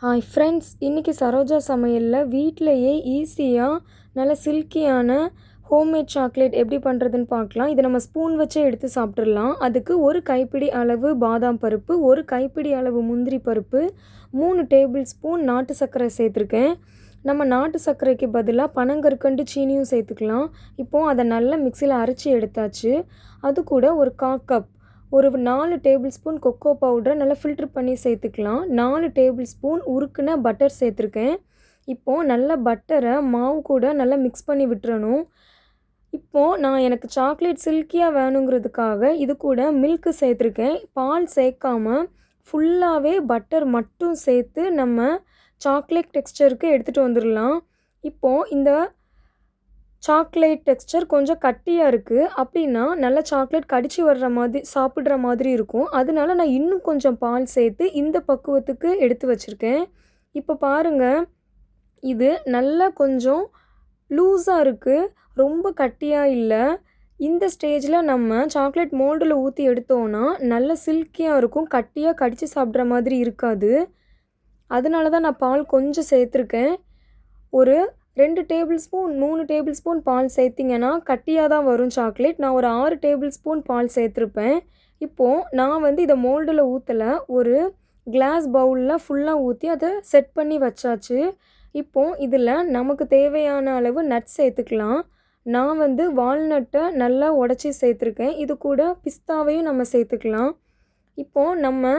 Hi friends, இன்றைக்கி சரோஜா சமையலில் வீட்டிலையே ஈஸியாக நல்ல சில்கியான ஹோம்மேட் சாக்லேட் எப்படி பண்ணுறதுன்னு பார்க்கலாம். இதை நம்ம ஸ்பூன் வச்சே எடுத்து சாப்பிட்றலாம். அதுக்கு ஒரு கைப்பிடி அளவு பாதாம் பருப்பு, ஒரு கைப்பிடி அளவு முந்திரி பருப்பு, 3 டேபிள் ஸ்பூன் நாட்டு சர்க்கரை சேர்த்துருக்கேன். நம்ம நாட்டு சர்க்கரைக்கு பதிலாக பனங்கற்கண்டு சீனியும் சேர்த்துக்கலாம். இப்போது அதை நல்லா மிக்சியில் அரைச்சி எடுத்தாச்சு. அது கூட ஒரு 1/4 கப் ஒரு 4 டேபிள் ஸ்பூன் கொக்கோ பவுடரை நல்லா ஃபில்ட்ரு பண்ணி சேர்த்துக்கலாம். 4 டேபிள் ஸ்பூன் உருக்குன பட்டர் சேர்த்துருக்கேன். இப்போது நல்ல பட்டரை மாவு கூட நல்லா மிக்ஸ் பண்ணி விட்டுறணும். இப்போது நான் எனக்கு சாக்லேட் சில்கியாக வேணுங்கிறதுக்காக இது கூட மில்க்கு சேர்த்துருக்கேன். பால் சேர்க்காமல் ஃபுல்லாகவே பட்டர் மட்டும் சேர்த்து நம்ம சாக்லேட் டெக்ஸ்சருக்கு எடுத்துகிட்டு வந்துடலாம். இப்போது இந்த சாக்லேட் டெக்ஸ்சர் கொஞ்சம் கட்டியாக இருக்குது அப்படின்னா நல்ல சாக்லேட் கடிச்சு வர்ற மாதிரி சாப்பிட்ற மாதிரி இருக்கும். அதனால நான் இன்னும் கொஞ்சம் பால் சேர்த்து இந்த பக்குவத்துக்கு எடுத்து வச்சுருக்கேன். இப்போ பாருங்கள், இது நல்லா கொஞ்சம் லூஸாக இருக்குது, ரொம்ப கட்டியாக இல்லை. இந்த ஸ்டேஜில் நம்ம சாக்லேட் மோல்டில் ஊற்றி எடுத்தோன்னா நல்ல சில்கியாக இருக்கும், கட்டியாக கடித்து சாப்பிட்ற மாதிரி இருக்காது. அதனால தான் நான் பால் கொஞ்சம் சேர்த்துருக்கேன். ஒரு 2 டேபிள் ஸ்பூன் 3 டேபிள் ஸ்பூன் பால் சேர்த்திங்கன்னா கட்டியாக தான் வரும் சாக்லேட். நான் ஒரு 6 டேபிள் ஸ்பூன் பால் சேர்த்துருப்பேன். இப்போது நான் இதை மோல்டில் ஊற்றலை, ஒரு கிளாஸ் பவுலில் ஃபுல்லாக ஊற்றி அதை செட் பண்ணி வச்சாச்சு. இப்போது இதில் நமக்கு தேவையான அளவு நட்ஸ் சேர்த்துக்கலாம். நான் வால்நட்டை நல்லா உடச்சி சேர்த்துருக்கேன். இது கூட பிஸ்தாவையும் நம்ம சேர்த்துக்கலாம். இப்போது நம்ம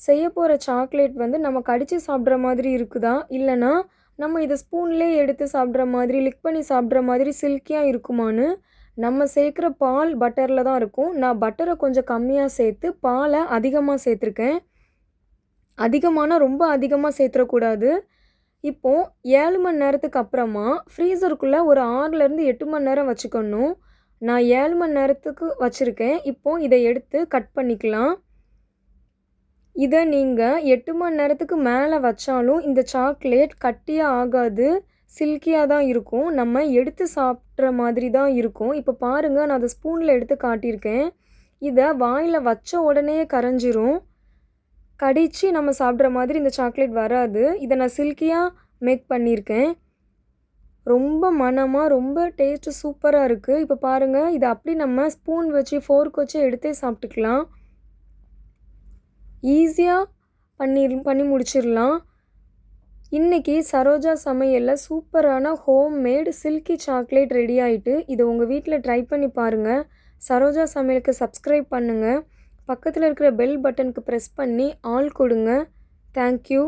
செய்ய போகிற சாக்லேட் நம்ம கடித்து சாப்பிட்ற மாதிரி இருக்குதா, இல்லைனா நம்ம இதை ஸ்பூன்லேயே எடுத்து சாப்பிட்ற மாதிரி, லிக் பண்ணி சாப்பிட்ற மாதிரி சில்கியாக இருக்குமான்னு நம்ம சேர்க்குற பால் பட்டரில் தான் இருக்கும். நான் பட்டரை கொஞ்சம் கம்மியாக சேர்த்து பாலை அதிகமாக சேர்த்துருக்கேன். ரொம்ப அதிகமாக சேர்த்துடக்கூடாது. இப்போது 7 மணி நேரத்துக்கு அப்புறமா ஃப்ரீசருக்குள்ளே ஒரு 6லேருந்து 8 மணி நேரம் வச்சுக்கணும். நான் 7 மணி நேரத்துக்கு வச்சுருக்கேன். இப்போது இதை எடுத்து கட் பண்ணிக்கலாம். இதை நீங்கள் 8 மணி நேரத்துக்கு மேலே வச்சாலும் இந்த சாக்லேட் கட்டியாக ஆகாது, சில்கியாக தான் இருக்கும். நம்ம எடுத்து சாப்பிட்ற மாதிரி தான் இருக்கும். இப்போ பாருங்கள், நான் அதை ஸ்பூனில் எடுத்து காட்டியிருக்கேன். இதை வாயில் வச்ச உடனே கரைஞ்சிரும். கடித்து நம்ம சாப்பிட்ற மாதிரி இந்த சாக்லேட் வராது. இதை நான் சில்கியாக மேக் பண்ணியிருக்கேன். ரொம்ப மணமாக, ரொம்ப டேஸ்ட்டு சூப்பராக இருக்குது. இப்போ பாருங்கள், இதை அப்படி நம்ம ஸ்பூன் வச்சு ஃபோர்க் வச்சு எடுத்தே சாப்பிட்டுக்கலாம். ஈஸியாக பண்ணி முடிச்சிடலாம். இன்றைக்கி சரோஜா சமையலில் சூப்பரான ஹோம்மேட் சில்கி சாக்லேட் ரெடி ஆகிட்டு. இதை உங்கள் வீட்டில் ட்ரை பண்ணி பாருங்கள். சரோஜா சமையலுக்கு சப்ஸ்கிரைப் பண்ணுங்கள். பக்கத்தில் இருக்கிற பெல் பட்டனுக்கு ப்ரெஸ் பண்ணி ஆல் கொடுங்க. தேங்க்யூ.